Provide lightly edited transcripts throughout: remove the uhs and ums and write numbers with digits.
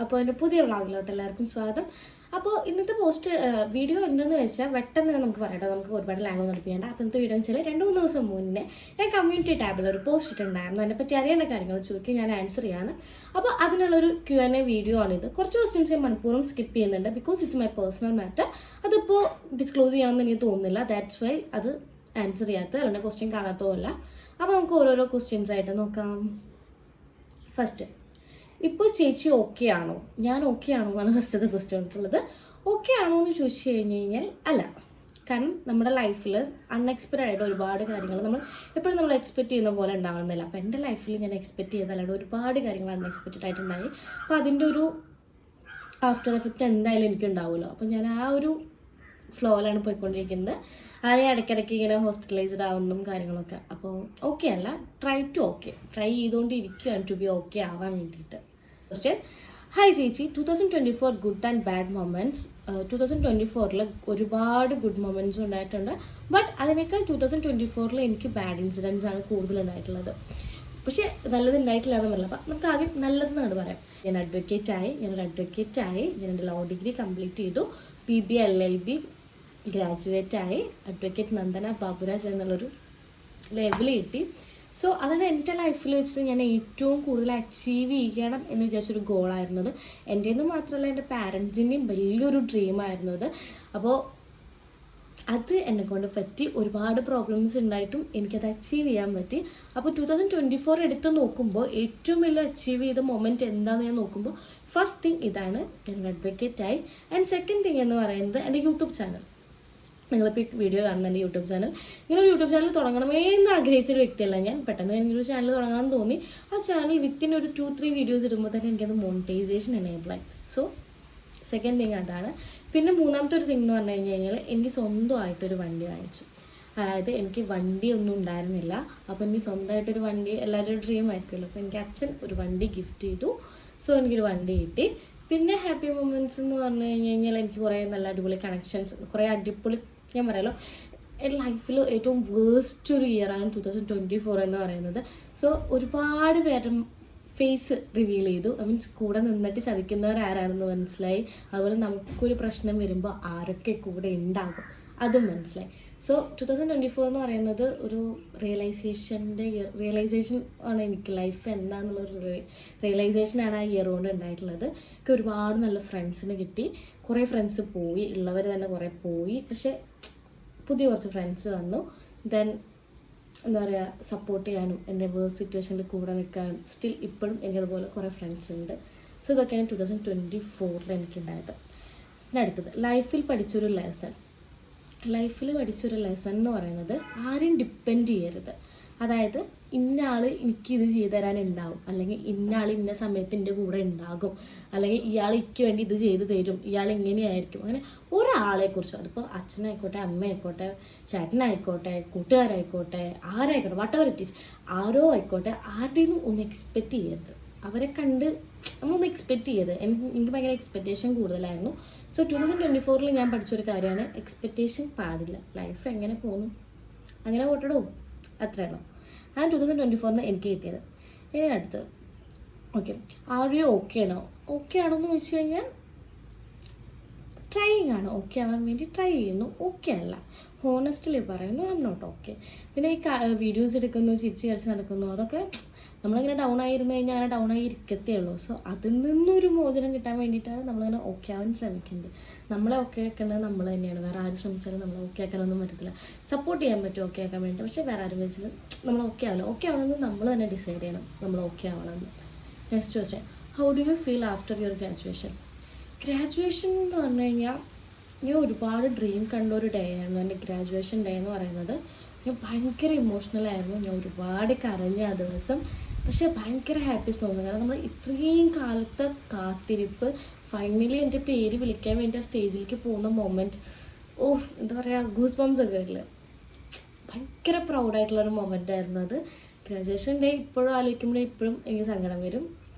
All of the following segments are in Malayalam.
അപ്പോൾ എൻ്റെ പുതിയ വ്ളോഗിലോട്ട് എല്ലാവർക്കും സ്വാഗതം. അപ്പോൾ ഇന്നത്തെ വീഡിയോ എന്താണെന്ന് വെച്ചാൽ പെട്ടെന്ന് നമുക്ക് പറയട്ടോ, നമുക്ക് ഒരുപാട് ലാഗ് ഒന്നും എടുപ്പിക്കേണ്ട. അപ്പോൾ ഇന്നത്തെ വീഡിയോ എന്ന് വെച്ചാൽ 2-3 ദിവസം മുന്നേ ഞാൻ കമ്മ്യൂണിറ്റി ടാബിൽ ഒരു പോസ്റ്റ് ഇട്ടുണ്ടായിരുന്നു. അതിനെപ്പറ്റി അറിയേണ്ട കാര്യങ്ങൾ ചോദിക്കും, ഞാൻ ആൻസർ ചെയ്യാൻ. അപ്പോൾ അതിനുള്ളൊരു Q&A വീഡിയോ ആണിത്. കുറച്ച് ക്വസ്റ്റ്യൻസ് ഞാൻ മനഃപൂർവ്വം സ്കിപ്പ് ചെയ്യുന്നുണ്ട്, because it's my personal matter. അതിപ്പോൾ ഡിസ്ക്ലോസ് ചെയ്യണമെന്ന് എനിക്ക് തോന്നുന്നില്ല. ദാറ്റ്സ് വൈ അത് ആൻസർ ചെയ്യാത്ത അല്ലെങ്കിൽ ക്വസ്റ്റ്യൻ കാണാത്തതല്ല. അപ്പോൾ നമുക്ക് ഓരോരോ ക്വസ്റ്റ്യൻസ് ആയിട്ട് നോക്കാം. ഫസ്റ്റ്, ഇപ്പോൾ ചേച്ചി ഓക്കെ ആണോ? ഞാൻ ഓക്കെ ആണോ എന്നാണ് ഫസ്റ്റത്തെ ക്വസ്റ്റ്യൻ വന്നിട്ടുള്ളത്. ഓക്കെ ആണോ എന്ന് ചോദിച്ചു കഴിഞ്ഞ് കഴിഞ്ഞാൽ അല്ല. കാരണം നമ്മുടെ ലൈഫിൽ അൺഎക്സ്പെക്റ്റഡ് ആയിട്ട് ഒരുപാട് കാര്യങ്ങൾ എപ്പോഴും നമ്മൾ എക്സ്പെക്റ്റ് ചെയ്യുന്ന പോലെ ഉണ്ടാവുന്നില്ല. അപ്പോൾ എൻ്റെ ലൈഫിൽ ഞാൻ എക്സ്പെക്റ്റ് ചെയ്തല്ലാണ്ട് ഒരുപാട് കാര്യങ്ങൾ അൺഎക്സ്പെക്റ്റഡ് ആയിട്ടുണ്ടായി. അപ്പോൾ അതിൻ്റെ ഒരു ആഫ്റ്റർ എഫക്റ്റ് എന്തായാലും എനിക്കുണ്ടാവുമല്ലോ. അപ്പോൾ ഞാൻ ആ ഒരു ഫ്ലോയിലാണ് പോയിക്കൊണ്ടിരിക്കുന്നത്. അത് ഇടയ്ക്കിടയ്ക്ക് ഇങ്ങനെ ഹോസ്പിറ്റലൈസ്ഡ് ആവുന്നതും കാര്യങ്ങളൊക്കെ. അപ്പോൾ ഓക്കെ അല്ല, ട്രൈ ചെയ്തുകൊണ്ടിരിക്കുകയാണ് ടു ബി ഓക്കെ ആവാൻ വേണ്ടിയിട്ട്. ക്വസ്റ്റ്യൻ: ഹായ് ചേച്ചി, 2024 ഗുഡ് ആൻഡ് ബാഡ് മൊമെൻറ്റ്സ്. 2024 ഒരുപാട് ഗുഡ് മൊമെൻറ്റ്സ് ഉണ്ടായിട്ടുണ്ട്. ബട്ട് അതിനേക്കാൾ 2024 എനിക്ക് ബാഡ് ഇൻസിഡൻസ് ആണ് കൂടുതലുണ്ടായിട്ടുള്ളത്. പക്ഷേ നല്ലത് ഉണ്ടായിട്ടില്ല എന്ന് പറഞ്ഞില്ല. അപ്പം നമുക്ക് ആദ്യം നല്ലതെന്നാണ് പറയാം. ഞാൻ അഡ്വക്കേറ്റായി. ഞാൻ എൻ്റെ ലോ ഡിഗ്രി കംപ്ലീറ്റ് ചെയ്തു. PB LLB ഗ്രാജുവേറ്റായി. അഡ്വക്കേറ്റ് നന്ദന ബാബുരാജ് എന്നുള്ളൊരു ലേബിൾ കിട്ടി. സോ അതാണ് എൻ്റെ ലൈഫിൽ വെച്ചിട്ട് ഞാൻ ഏറ്റവും കൂടുതൽ അച്ചീവ് ചെയ്യണം എന്ന് വിചാരിച്ചൊരു ഗോളായിരുന്നത്. എൻ്റെന്ന് മാത്രമല്ല, എൻ്റെ പാരൻസിൻ്റെയും വലിയൊരു ഡ്രീമായിരുന്നു അത്. അപ്പോൾ അത് എന്നെക്കൊണ്ട് പറ്റി. ഒരുപാട് പ്രോബ്ലംസ് ഉണ്ടായിട്ടും എനിക്കത് അച്ചീവ് ചെയ്യാൻ പറ്റി. അപ്പോൾ 2024 എടുത്ത് നോക്കുമ്പോൾ ഏറ്റവും വലിയ അച്ചീവ് ചെയ്ത മൊമെൻറ്റ് എന്താണെന്ന് ഞാൻ നോക്കുമ്പോൾ ഫസ്റ്റ് തിങ് ഇതാണ്, ഞാൻ അഡ്വക്കേറ്റായി. ആൻഡ് സെക്കൻഡ് തിങ് എന്ന് പറയുന്നത് എൻ്റെ യൂട്യൂബ് ചാനൽ. നിങ്ങളിപ്പോൾ ഈ വീഡിയോ കാണുന്ന എൻ്റെ യൂട്യൂബ് ചാനൽ, ഇങ്ങനെ ഒരു യൂട്യൂബ് ചാനൽ തുടങ്ങണമേ എന്ന് ആഗ്രഹിച്ചൊരു വ്യക്തിയല്ല ഞാൻ. പെട്ടെന്ന് എനിക്കൊരു ചാനൽ തുടങ്ങാമെന്ന് തോന്നി. ആ ചാനൽ വിത്തിൻ ഒരു 2-3 വീഡിയോസ് ഇടുമ്പോൾ തന്നെ എനിക്കത് മോണിറ്റൈസേഷൻ എനേബിളായി. സോ സെക്കൻഡ് തിങ് അതാണ്. പിന്നെ മൂന്നാമത്തെ ഒരു തിങ് എന്ന് പറഞ്ഞു കഴിഞ്ഞാൽ എനിക്ക് സ്വന്തമായിട്ടൊരു വണ്ടി വാങ്ങിച്ചു. അതായത് എനിക്ക് വണ്ടിയൊന്നും ഉണ്ടായിരുന്നില്ല. അപ്പോൾ എനിക്ക് സ്വന്തമായിട്ടൊരു വണ്ടി എല്ലാവരും ഡ്രീം ആയിരിക്കുമല്ലോ. അപ്പോൾ എനിക്ക് അച്ഛൻ ഒരു വണ്ടി ഗിഫ്റ്റ് ചെയ്തു. സോ എനിക്കൊരു വണ്ടി കിട്ടി. പിന്നെ ഹാപ്പി മൊമെൻറ്റ്സ് എന്ന് പറഞ്ഞു കഴിഞ്ഞാൽ എനിക്ക് കുറേ നല്ല അടിപൊളി കണക്ഷൻസ്, കുറേ അടിപൊളി, ഞാൻ പറയാമല്ലോ, എൻ്റെ ലൈഫിൽ ഏറ്റവും വേസ്റ്റ് ഒരു ഇയറാണ് 2024 എന്ന് പറയുന്നത്. സോ ഒരുപാട് പേരും ഫേസ് റിവീൽ ചെയ്തു. മീൻസ് കൂടെ നിന്നിട്ട് ചതിക്കുന്നവരാരാണെന്ന് മനസ്സിലായി. അതുപോലെ നമുക്കൊരു പ്രശ്നം വരുമ്പോൾ ആരൊക്കെ കൂടെ ഉണ്ടാകും അതും മനസ്സിലായി. സോ 2024 എന്ന് പറയുന്നത് ഒരു റിയലൈസേഷൻ ആണ്. എനിക്ക് ലൈഫ് എന്താണെന്നുള്ളൊരു റിയലൈസേഷനാണ് ആ ഇയർ കൊണ്ട് ഉണ്ടായിട്ടുള്ളത്. എനിക്ക് ഒരുപാട് നല്ല ഫ്രണ്ട്സിന് കിട്ടി. കുറേ ഫ്രണ്ട്സ് പോയി, ഉള്ളവർ തന്നെ കുറേ പോയി. പക്ഷേ പുതിയ കുറച്ച് ഫ്രണ്ട്സ് വന്നു. ദെൻ എന്താ പറയുക, സപ്പോർട്ട് ചെയ്യാനും എൻ്റെ വേഴ്സ് സിറ്റുവേഷനിൽ കൂടെ നിൽക്കാനും സ്റ്റിൽ ഇപ്പോഴും എനിക്കതുപോലെ കുറേ ഫ്രണ്ട്സ് ഉണ്ട്. സോ ഇതൊക്കെയാണ് 2024 എനിക്കുണ്ടായത്. പിന്നെ അടുത്തത്, ലൈഫിൽ പഠിച്ചൊരു ലെസൺ എന്ന് പറയുന്നത് ആരും ഡിപ്പെൻഡ് ചെയ്യരുത്. അതായത് ഇന്ന ആൾ എനിക്കിത് ചെയ്തു തരാനുണ്ടാവും, അല്ലെങ്കിൽ ഇന്ന ആൾ ഇന്ന സമയത്ത് എൻ്റെ കൂടെ ഉണ്ടാകും, അല്ലെങ്കിൽ ഇയാൾ എനിക്ക് വേണ്ടി ഇത് ചെയ്തു തരും, ഇയാൾ ഇങ്ങനെയായിരിക്കും. അങ്ങനെ ഒരാളെക്കുറിച്ചും, അതിപ്പോൾ അച്ഛനായിക്കോട്ടെ, അമ്മയായിക്കോട്ടെ, ചേട്ടനായിക്കോട്ടെ, കൂട്ടുകാരായിക്കോട്ടെ, ആരായിക്കോട്ടെ, വാട്ടെവർ ഇറ്റ് ഈസ്, ആരോ ആയിക്കോട്ടെ, ആരുടെയും ഒന്നും എക്സ്പെക്റ്റ് ചെയ്യരുത്. അവരെ കണ്ട് നമ്മളൊന്നും എക്സ്പെക്റ്റ് ചെയ്യരുത്. എനിക്ക് ഭയങ്കര എക്സ്പെക്റ്റേഷൻ കൂടുതലായിരുന്നു. സോ 2024 ഞാൻ പഠിച്ചൊരു കാര്യമാണ്, എക്സ്പെക്റ്റേഷൻ പാടില്ല. ലൈഫ് എങ്ങനെ പോകുന്നു അങ്ങനെ പോട്ടടോ, അത്രയാണോ. ആ 2024 എനിക്ക് കിട്ടിയത്. ഇനി അടുത്തത്, ഓക്കെ, ആരെയോ ഓക്കെ ആണോ എന്ന് ചോദിച്ചു കഴിഞ്ഞാൽ ട്രൈയിങ് ആണ്. ഓക്കെ ആവാൻ വേണ്ടി ട്രൈ ചെയ്യുന്നു. ഓക്കെ അല്ല, ഹോണസ്റ്റ്ലി പറയുന്നു, ഐ എം നോട്ട് ഓക്കെ. പിന്നെ ഈ വീഡിയോസ് എടുക്കുന്നു, ചിരിച്ച് കളിച്ച് നടക്കുന്നു, അതൊക്കെ നമ്മളിങ്ങനെ ഡൗൺ ആയിരുന്നു കഴിഞ്ഞാൽ അങ്ങനെ ഡൗൺ ആയി ഇരിക്കത്തേ ഉള്ളൂ. സോ അതിൽ നിന്നൊരു മോചനം കിട്ടാൻ വേണ്ടിയിട്ടാണ് നമ്മളിങ്ങനെ ഓക്കെ ആവാൻ ശ്രമിക്കുന്നത്. നമ്മളെ ഓക്കെ ആക്കേണ്ടത് നമ്മൾ തന്നെയാണ്. വേറെ ആരും ശ്രമിച്ചാലും നമ്മൾ ഓക്കെ ആക്കാനൊന്നും പറ്റത്തില്ല. സപ്പോർട്ട് ചെയ്യാൻ പറ്റും ഓക്കെ ആക്കാൻ വേണ്ടി, പക്ഷേ വേറെ ആരും വെച്ചാലും നമ്മൾ ഓക്കെ ആവില്ല. ഓക്കെ ആവണമെന്ന് നമ്മൾ തന്നെ ഡിസൈഡ് ചെയ്യണം നമ്മൾ ഓക്കെ ആവണമെന്ന്. Next question, how do you feel after your graduation എന്ന് പറഞ്ഞു കഴിഞ്ഞാൽ ഞാൻ ഒരുപാട് ഡ്രീം കണ്ട ഒരു ഡേ ആയിരുന്നു എൻ്റെ ഗ്രാജുവേഷൻ ഡേ എന്ന് പറയുന്നത്. ഞാൻ ഭയങ്കര ഇമോഷണലായിരുന്നു. ഞാൻ ഒരുപാട് കരഞ്ഞ ആ ദിവസം. പക്ഷേ ഭയങ്കര ഹാപ്പീസ് തോന്നുന്നു. കാരണം നമ്മൾ ഇത്രയും കാലത്തെ കാത്തിരിപ്പ് ഫൈനലി എൻ്റെ പേര് വിളിക്കാൻ വേണ്ടി ആ സ്റ്റേജിലേക്ക് പോകുന്ന മൊമെൻറ്റ്, എന്താ പറയുക, ഗൂസ് ബംസ് ഒക്കെ വരില്ല. ഭയങ്കര പ്രൗഡായിട്ടുള്ളൊരു മൊമെൻ്റ് ആയിരുന്നു അത്. ഗ്രാജുവേഷൻ ഡേ ഇപ്പോഴും ആലോചിക്കുമ്പോൾ ഇപ്പോഴും എനിക്ക് സങ്കടം വരും.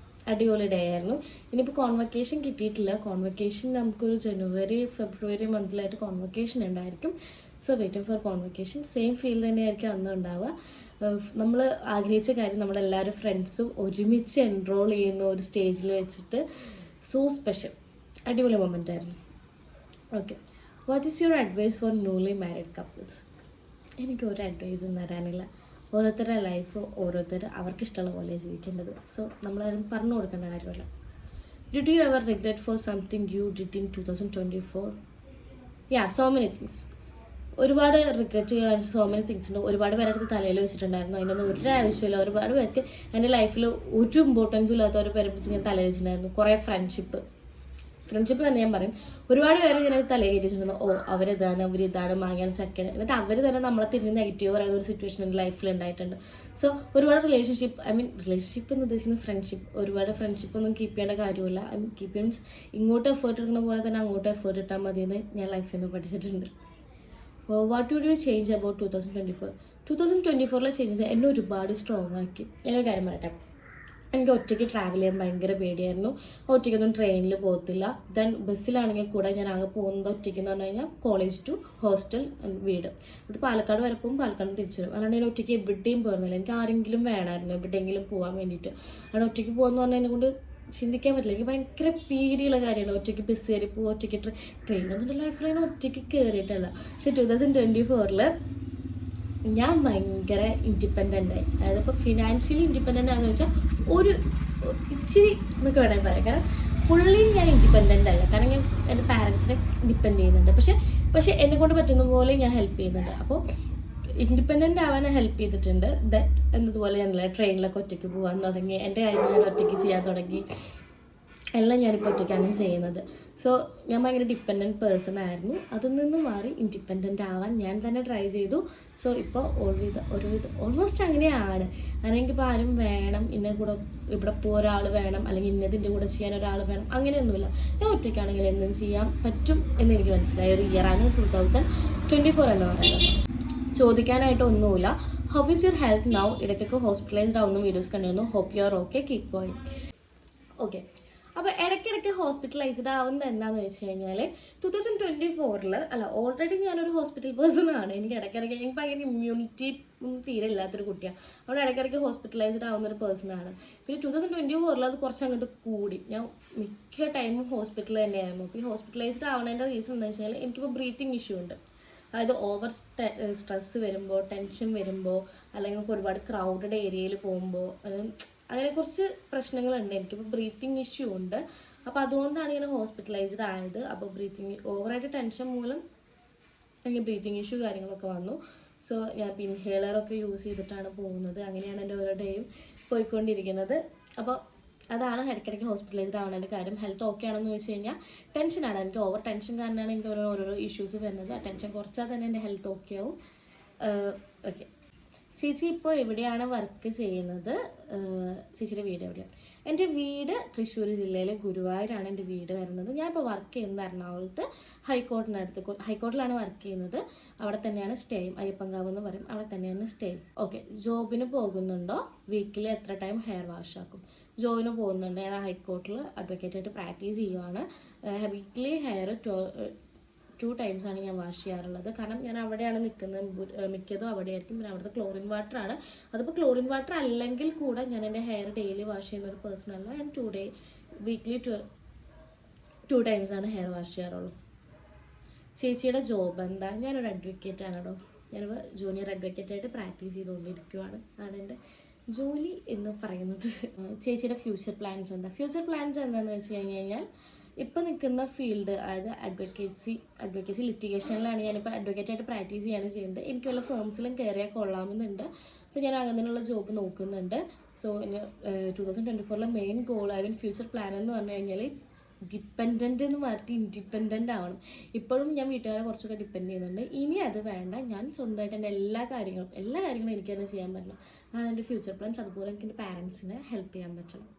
അടിപൊളി ഡേ ആയിരുന്നു. ഇനിയിപ്പോൾ കോൺവക്കേഷൻ കിട്ടിയിട്ടില്ല. കോൺവക്കേഷൻ നമുക്കൊരു ജനുവരി ഫെബ്രുവരി മന്തിലായിട്ട് കോൺവക്കേഷൻ ഉണ്ടായിരിക്കും. So waiting for convocation. Same feel തന്നെയായിരിക്കും അന്ന് ഉണ്ടാവുക. നമ്മൾ ആഗ്രഹിച്ച കാര്യം നമ്മളെല്ലാവരും ഫ്രണ്ട്സും ഒരുമിച്ച് എൻറോൾ ചെയ്യുന്ന ഒരു സ്റ്റേജിൽ വെച്ചിട്ട് സോ സ്പെഷ്യൽ, അടിപൊളി മൊമെൻ്റ് ആയിരുന്നു. Okay, what is your advice for newly married couples? എനിക്ക് ഒരു അഡ്വൈസും തരാനില്ല. ഓരോരുത്തരുടെ ലൈഫ് ഓരോരുത്തർ അവർക്ക് ഇഷ്ടമുള്ള പോലെ ജീവിക്കേണ്ടത്. സോ നമ്മളാരും പറഞ്ഞു കൊടുക്കേണ്ട കാര്യമല്ല. Did you ever regret for something you did in 2024? Yeah, so many things. ഒരുപാട് റിഗ്രറ്റ് ചെയ്യാൻ സോ മെനി തിങ്സ് ഉണ്ട്. ഒരുപാട് പേരുടെ അടുത്ത് തലയിൽ വെച്ചിട്ടുണ്ടായിരുന്നു. അതിനൊന്നും ഒരു ആവശ്യമില്ല. ഒരുപാട് പേർക്ക് എൻ്റെ ലൈഫിൽ ഒരു ഇമ്പോർട്ടൻസും ഇല്ലാത്ത ഒരു പേരെ പിടിച്ച് ഞാൻ തലയിൽ വെച്ചിട്ടുണ്ടായിരുന്നു. കുറേ ഫ്രണ്ട്ഷിപ്പ് തന്നെ ഞാൻ പറയും. ഒരുപാട് പേര് ഇങ്ങനെ തലയിൽ കയറ്റിച്ചിട്ടുണ്ടെന്ന്, ഓ അവരിതാണ് അവരിതാണ് മാങ്ങാൻ ചക്കയാണ്, എന്നിട്ട് അവർ തന്നെ നമ്മളെ തിരിഞ്ഞ് നെഗറ്റീവ് പറയുന്ന ഒരു സിറ്റുവേഷൻ എൻ്റെ ലൈഫിൽ ഉണ്ടായിട്ടുണ്ട്. സോ ഒരുപാട് റിലേഷൻഷിപ്പ് എന്ന് ഉദ്ദേശിക്കുന്ന ഫ്രണ്ട്ഷിപ്പ്, ഒരുപാട് ഫ്രണ്ട്ഷിപ്പ് ഒന്നും കീപ്പ് ചെയ്യേണ്ട കാര്യമില്ല. കീപ്പ് മീൻസ് ഇങ്ങോട്ട് എഫേർട്ട് എടുക്കുന്ന പോലെ തന്നെ അങ്ങോട്ട് എഫേർട്ട് ഇട്ടാൽ മതിയെന്ന് ഞാൻ ലൈഫിൽ നിന്ന് പഠിച്ചിട്ടുണ്ട്. What would you change about 2024? 2024 change എന്നെ ഒരുപാട് സ്ട്രോങ് ആക്കി. ഞാനൊരു കാര്യം പറയട്ടെ, എനിക്ക് ഒറ്റയ്ക്ക് ട്രാവൽ ചെയ്യാൻ ഭയങ്കര പേടിയായിരുന്നു. ഒറ്റയ്ക്കൊന്നും ട്രെയിനിൽ പോകത്തില്ല. ദെൻ ബസ്സിലാണെങ്കിൽ കൂടെ ഞാൻ ആകെ പോകുന്നത് ഒറ്റയ്ക്ക് എന്ന് പറഞ്ഞു കഴിഞ്ഞാൽ കോളേജ് ടു ഹോസ്റ്റൽ വീട്. അത് പാലക്കാട് വരെ പോകും, പാലക്കാട് തിരിച്ചു വരും. അതുകൊണ്ട് ഞാൻ ഒറ്റയ്ക്ക് എവിടെയും പോകുന്നില്ല. എനിക്ക് ആരെങ്കിലും വേണമായിരുന്നു എവിടെയെങ്കിലും പോകാൻ വേണ്ടിയിട്ട്. അതുകൊണ്ട് ഒറ്റയ്ക്ക് പോകുമെന്ന് പറഞ്ഞാൽ എന്നെ കൊണ്ട് ചിന്തിക്കാൻ പറ്റില്ല. എനിക്ക് ഭയങ്കര പേടിയുള്ള കാര്യമാണ് ഒറ്റയ്ക്ക് ബസ് കയറി പോകുക, ഒറ്റയ്ക്ക് ട്രെയിനൊന്നും എൻ്റെ ലൈഫിൽ ഞാൻ ഒറ്റയ്ക്ക് കയറിയിട്ടല്ല. പക്ഷേ 2024 ഞാൻ ഭയങ്കര ഇൻഡിപെൻഡൻ്റ് ആയി. അതായത് ഇപ്പോൾ ഫിനാൻഷ്യലി ഇൻഡിപെൻഡൻ്റ് ആണെന്ന് വെച്ചാൽ ഒരു ഇച്ചിരി എന്നൊക്കെ വേണമെങ്കിൽ പറയാം. കാരണം ഫുള്ളി ഞാൻ ഇൻഡിപെൻഡൻ്റ് അല്ല. കാരണം ഞാൻ എൻ്റെ പാരൻസിനെ ഡിപ്പെൻഡ് ചെയ്യുന്നുണ്ട്. പക്ഷേ എന്നെ കൊണ്ട് പറ്റുന്ന പോലെ ഞാൻ ഹെൽപ്പ് ചെയ്യുന്നുണ്ട്. അപ്പോൾ ഇൻഡിപെൻഡൻ്റ് ആവാൻ ഹെൽപ്പ് ചെയ്തിട്ടുണ്ട്. എന്നതുപോലെ ഞാനല്ല ട്രെയിനിലൊക്കെ ഒറ്റയ്ക്ക് പോകാൻ തുടങ്ങി, എൻ്റെ കാര്യങ്ങൾ ഞാൻ ഒറ്റയ്ക്ക് ചെയ്യാൻ തുടങ്ങി. എല്ലാം ഞാനിപ്പോൾ ഒറ്റയ്ക്കാണ് ചെയ്യുന്നത്. സോ ഞാൻ ഭയങ്കര ഡിപ്പെൻഡൻറ്റ് പേഴ്സൺ ആയിരുന്നു. അതിൽ നിന്ന് മാറി ഇൻഡിപെൻഡൻ്റ് ആവാൻ ഞാൻ തന്നെ ട്രൈ ചെയ്തു. സോ ഇപ്പോൾ ഒരുവിധം ഓൾമോസ്റ്റ് അങ്ങനെയാണ്. കാരണം എനിക്കിപ്പോൾ ആരും വേണം, ഇന്ന കൂടെ ഇവിടെ ഇപ്പോൾ ഒരാൾ വേണം, അല്ലെങ്കിൽ ഇന്നതിൻ്റെ കൂടെ ചെയ്യാൻ ഒരാൾ വേണം, അങ്ങനെയൊന്നുമില്ല. ഞാൻ ഒറ്റയ്ക്കാണെങ്കിൽ എന്തും ചെയ്യാൻ പറ്റും എന്ന് എനിക്ക് മനസ്സിലായി. ഒരു ഇയറാണ് 2024 എന്ന് പറയുന്നത്. ചോദിക്കാനായിട്ട് ഒന്നുമില്ല. How is your health now? ഇടയ്ക്കൊക്കെ ഹോസ്പിറ്റലൈസ്ഡ് ആവുന്ന വീഡിയോസ് കണ്ടിരുന്നു. Hope you are okay, keep going. Okay, അപ്പോൾ ഇടയ്ക്കിടയ്ക്ക് ഹോസ്പിറ്റലൈസ്ഡ് ആവുന്നത് എന്താണെന്ന് വെച്ച് കഴിഞ്ഞാൽ 2024 അല്ല, ഓൾറെഡി ഞാനൊരു ഹോസ്പിറ്റൽ പേഴ്സൺ ആണ്. എനിക്ക് ഭയങ്കര ഇമ്മ്യൂണിറ്റി തീരെ ഇല്ലാത്തൊരു കുട്ടിയാണ്. അവിടെ ഇടയ്ക്കിടയ്ക്ക് ഹോസ്പിറ്റലൈസ്ഡ് ആവുന്ന ഒരു പേഴ്സൺ ആണ്. പിന്നെ 2024 അത് കുറച്ച് അങ്ങോട്ട് കൂടി. ഞാൻ മിക്ക ടൈമും ഹോസ്പിറ്റലിൽ തന്നെയായിരുന്നു. അപ്പോൾ ഈ ഹോസ്പിറ്റലൈസ്ഡ് ആവുന്നതിൻ്റെ റീസൺ എന്താ വെച്ചാൽ എനിക്കിപ്പോൾ ബ്രീത്തിങ് ഇഷ്യൂ ഉണ്ട്. അതായത് ഓവർ സ്ട്രെസ് വരുമ്പോൾ, ടെൻഷൻ വരുമ്പോൾ, അല്ലെങ്കിൽ ഒരുപാട് ക്രൗഡഡ് ഏരിയയിൽ പോകുമ്പോൾ, അങ്ങനെ കുറച്ച് പ്രശ്നങ്ങളുണ്ട്. എനിക്കിപ്പോൾ ബ്രീത്തിങ് ഇഷ്യൂ ഉണ്ട്. അപ്പോൾ അതുകൊണ്ടാണ് ഞാൻ ഹോസ്പിറ്റലൈസ്ഡ് ആയത്. അപ്പോൾ ഓവറായിട്ട് ടെൻഷൻ മൂലം എനിക്ക് ബ്രീത്തിങ് ഇഷ്യൂ കാര്യങ്ങളൊക്കെ വന്നു. സോ ഞാൻ ഇൻഹേലറൊക്കെ യൂസ് ചെയ്തിട്ടാണ് പോകുന്നത്. അങ്ങനെയാണ് എൻ്റെ ഓരോ ഡേയും പോയിക്കൊണ്ടിരിക്കുന്നത്. അപ്പോൾ അതാണ് ഇടയ്ക്കിടയ്ക്ക് ഹോസ്പിറ്റലൈസ്ഡ് ആവുന്നതിൻ്റെ കാര്യം. ഹെൽത്ത് ഓക്കെ ആണെന്ന് ചോദിച്ചു കഴിഞ്ഞാൽ ടെൻഷനാണ്. എനിക്ക് ഓവർ ടെൻഷൻ കാരണമാണ് എനിക്ക് ഓരോരോ ഇഷ്യൂസ് വരുന്നത്. ആ ടെൻഷൻ കുറച്ചാൽ തന്നെ എൻ്റെ ഹെൽത്ത് ഓക്കെ ആവും. ഓക്കെ, ചേച്ചി ഇപ്പോൾ എവിടെയാണ് വർക്ക് ചെയ്യുന്നത്? ചേച്ചിയുടെ വീട് എവിടെയാണ്? എൻ്റെ വീട് തൃശ്ശൂർ ജില്ലയിലെ ഗുരുവായൂരാണ് എൻ്റെ വീട് വരുന്നത്. ഞാനിപ്പോൾ വർക്ക് ചെയ്യുന്നത് എറണാകുളത്ത് ഹൈക്കോർട്ടിലാണ് വർക്ക് ചെയ്യുന്നത്. അവിടെ തന്നെയാണ് സ്റ്റേയും. അയ്യപ്പങ്കാവ് എന്ന് പറയും, അവിടെ തന്നെയാണ് സ്റ്റേയും. ഓക്കെ, ജോബിന് പോകുന്നുണ്ടോ? വീക്കിൽ എത്ര ടൈം ഹെയർ വാഷ് ആക്കും? ജോബിന് പോകുന്നുണ്ട്. ഞാൻ ഹൈക്കോർട്ടിൽ അഡ്വക്കേറ്റായിട്ട് പ്രാക്ടീസ് ചെയ്യുവാണ്. വീക്കിലി ഹെയർ 2 times ആണ് ഞാൻ വാഷ് ചെയ്യാറുള്ളത്. കാരണം ഞാൻ അവിടെയാണ് നിൽക്കുന്നത്, മിക്കതും അവിടെയായിരിക്കും. പിന്നെ അവിടുത്തെ ക്ലോറിൻ വാട്ടർ ആണ്. അതിപ്പോൾ ക്ലോറിൻ വാട്ടർ അല്ലെങ്കിൽ കൂടെ ഞാൻ എൻ്റെ ഹെയർ ഡെയിലി വാഷ് ചെയ്യുന്ന ഒരു പേഴ്സൺ അല്ല. ഞാൻ വീക്കിലി 2 times ആണ് ഹെയർ വാഷ് ചെയ്യാറുള്ളൂ. ചേച്ചിയുടെ ജോബ് എന്താ? ഞാനൊരു അഡ്വക്കേറ്റ് ആണോ. ഞാനിപ്പോൾ ജൂനിയർ അഡ്വക്കേറ്റായിട്ട് പ്രാക്ടീസ് ചെയ്തുകൊണ്ടിരിക്കുകയാണ്. അതാണ് എൻ്റെ ജോലി എന്ന് പറയുന്നത്. ചേച്ചിയുടെ ഫ്യൂച്ചർ പ്ലാൻസ് എന്താ? ഫ്യൂച്ചർ പ്ലാൻസ് എന്താണെന്ന് വെച്ച് കഴിഞ്ഞാൽ ഇപ്പോൾ നിൽക്കുന്ന ഫീൽഡ്, അതായത് അഡ്വക്കേസി ലിറ്റിഗേഷനിലാണ് ഞാനിപ്പോൾ അഡ്വക്കേറ്റായിട്ട് പ്രാക്ടീസ് ചെയ്യുന്നത്. എനിക്ക് വല്ല ഫേംസിലും കയറിയാൽ കൊള്ളാമെന്നുണ്ട്. അപ്പോൾ ഞാൻ അങ്ങനെയുള്ള ജോബ് നോക്കുന്നുണ്ട്. So 2024 main goal, future plan എന്ന് പറഞ്ഞു കഴിഞ്ഞാൽ ഡിപ്പെൻഡൻ്റ് എന്ന് മാറ്റി ഇൻഡിപെൻഡൻ്റ് ആവണം. ഇപ്പോഴും ഞാൻ വീട്ടുകാരെ കുറച്ചൊക്കെ ഡിപ്പെൻഡ് ചെയ്യുന്നുണ്ട്. ഇനി അത് വേണ്ട, ഞാൻ സ്വന്തമായിട്ട് എൻ്റെ എല്ലാ കാര്യങ്ങളും എനിക്ക് തന്നെ ചെയ്യാൻ പറ്റണം. അതാണ് എൻ്റെ ഫ്യൂച്ചർ പ്ലാൻസ്. അതുപോലെ എനിക്ക് എൻ്റെ പാരൻസിനെ ഹെൽപ്പ് ചെയ്യാൻ പറ്റണം.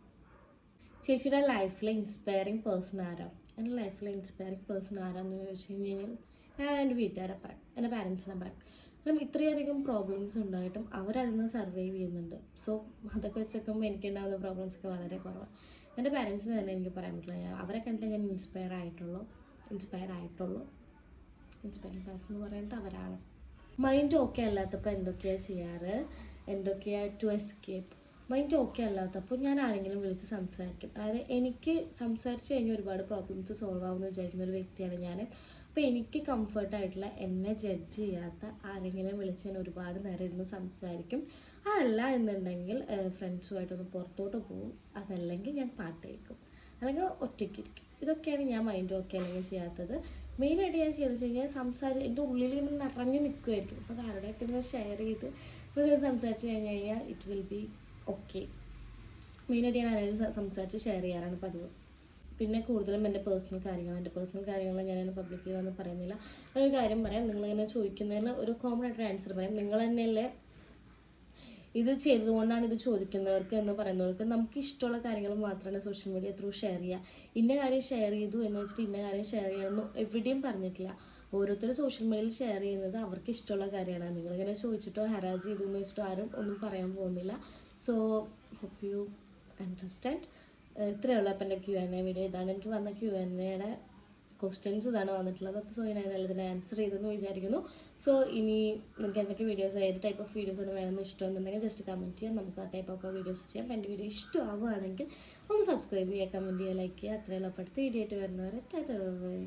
ചേച്ചിയുടെ ലൈഫിലെ ഇൻസ്പയറിങ് പേഴ്സൺ ആരാ? എൻ്റെ ലൈഫിലെ ഇൻസ്പയറിങ് പേഴ്സൺ ആരാന്ന് ചോദിച്ചു കഴിഞ്ഞാൽ ഞാൻ എൻ്റെ വീട്ടുകാരെ പറയാം, എൻ്റെ പാരൻസിനെ പറയാം. കാരണം ഇത്രയധികം പ്രോബ്ലംസ് ഉണ്ടായിട്ടും അവരതിൽ നിന്ന് സർവൈവ് ചെയ്യുന്നുണ്ട്. സോ അതൊക്കെ വെച്ചേക്കുമ്പോൾ എനിക്കുണ്ടാകുന്ന പ്രോബ്ലംസൊക്കെ വളരെ കുറവാണ്. എൻ്റെ പാരൻസിന് തന്നെ എനിക്ക് പറയാൻ പറ്റില്ല. അവരെ കണ്ടിട്ട് ഞാൻ ഇൻസ്പയർഡ് ആയിട്ടുള്ളൂ. ഇൻസ്പയറിങ് പേഴ്സൺ എന്ന് പറയുന്നത് അവരാണ്. മൈൻഡ് ഓക്കെ അല്ലാത്തപ്പോൾ എന്തൊക്കെയാണ് ചെയ്യാറ്? ടു എസ്കേപ്പ് മൈൻഡ് ഓക്കെ അല്ലാത്തപ്പോൾ ഞാൻ ആരെങ്കിലും വിളിച്ച് സംസാരിക്കും. അതായത് എനിക്ക് സംസാരിച്ച് കഴിഞ്ഞാൽ ഒരുപാട് പ്രോബ്ലംസ് സോൾവ് ആവുമെന്ന് വിചാരിക്കുന്ന ഒരു വ്യക്തിയാണ് ഞാൻ. അപ്പോൾ എനിക്ക് കംഫർട്ടായിട്ടുള്ള, എന്നെ ജഡ്ജ് ചെയ്യാത്ത ആരെങ്കിലും വിളിച്ച് ഞാൻ ഒരുപാട് നേരം ഇരുന്ന് സംസാരിക്കും. അതല്ല എന്നുണ്ടെങ്കിൽ ഫ്രണ്ട്സുമായിട്ടൊന്ന് പുറത്തോട്ട് പോകും. അതല്ലെങ്കിൽ ഞാൻ പാട്ട് കേൾക്കും, അല്ലെങ്കിൽ ഒറ്റയ്ക്കിരിക്കും. ഇതൊക്കെയാണ് ഞാൻ മൈൻഡ് ഓക്കെ അല്ലെങ്കിൽ ചെയ്യാത്തത്. മെയിനായിട്ട് ഞാൻ ചെയ്തെന്ന് വെച്ച് കഴിഞ്ഞാൽ എൻ്റെ ഉള്ളിൽ നിന്ന് നിറഞ്ഞു നിൽക്കുമായിരിക്കും. അപ്പോൾ അത് ആരുടെയൊക്കെ ഷെയർ ചെയ്ത് ഇപ്പോൾ സംസാരിച്ച് കഴിഞ്ഞാൽ ഇറ്റ് വിൽ ബി ഓക്കെ. മെയിനായിട്ട് ഞാൻ ആരെങ്കിലും സംസാരിച്ച് ഷെയർ ചെയ്യാറാണ് പതിവ്. പിന്നെ കൂടുതലും എൻ്റെ പേഴ്സണൽ കാര്യങ്ങൾ ഞാൻ പബ്ലിക്കിൽ വന്ന് പറയുന്നില്ല. ഒരു കാര്യം പറയാം, നിങ്ങളിങ്ങനെ ചോദിക്കുന്നതിന് ഒരു കോമൺ ആയിട്ടൊരു ആൻസർ പറയാം. നിങ്ങൾ തന്നെയല്ലേ ഇത് ചെയ്തതുകൊണ്ടാണ് ഇത് ചോദിക്കുന്നവർക്ക് എന്ന് പറയുന്നവർക്ക് നമുക്ക് ഇഷ്ടമുള്ള കാര്യങ്ങൾ മാത്രമാണ് സോഷ്യൽ മീഡിയ ത്രൂ ഷെയർ ചെയ്യുക. ഇന്ന കാര്യം ഷെയർ ചെയ്തു എന്ന് വെച്ചിട്ട് ഇന്ന കാര്യം ഷെയർ ചെയ്യാമെന്ന് എവിടെയും പറഞ്ഞിട്ടില്ല. ഓരോരുത്തരും സോഷ്യൽ മീഡിയയിൽ ഷെയർ ചെയ്യുന്നത് അവർക്ക് ഇഷ്ടമുള്ള കാര്യമാണ്. നിങ്ങളിങ്ങനെ ചോദിച്ചിട്ടോ ഹരാജ് ചെയ്തു എന്ന് വെച്ചിട്ടോ ആരും ഒന്നും പറയാൻ പോകുന്നില്ല. So hope you understand. ഇത്രയേ ഉള്ളൂ അപ്പം എൻ്റെ Q&A വീഡിയോ. ഇതാണ് എനിക്ക് വന്ന Q&Aയുടെ ക്വസ്റ്റ്യൻസ് ഇതാണ് വന്നിട്ടുള്ളത്. അപ്പോൾ സോ ഞാൻ ഇതിനെ ആൻസർ ചെയ്തെന്ന് വിചാരിക്കുന്നു. സോ ഇനി നിങ്ങൾക്ക് എന്തൊക്കെ വീഡിയോസ്, ഏത് ടൈപ്പ് ഓഫ് വീഡിയോസ് ആണ് വേണമെന്ന് ഇഷ്ടമെന്നുണ്ടെങ്കിൽ ജസ്റ്റ് കമൻറ്റ് ചെയ്യാം. നമുക്ക് ആ ടൈപ്പ് ഒക്കെ വീഡിയോസ് ചെയ്യാം. അപ്പോൾ എൻ്റെ വീഡിയോ ഇഷ്ടമാവുകയാണെങ്കിൽ ഒന്ന് സബ്സ്ക്രൈബ് ചെയ്യുക, കമൻറ്റ് ചെയ്യുക, ലൈക്ക് ചെയ്യുക. അത്രയുള്ള അടുത്ത വീഡിയോ ആയിട്ട് വരുന്നവരെ ടാറ്റാ ബൈ.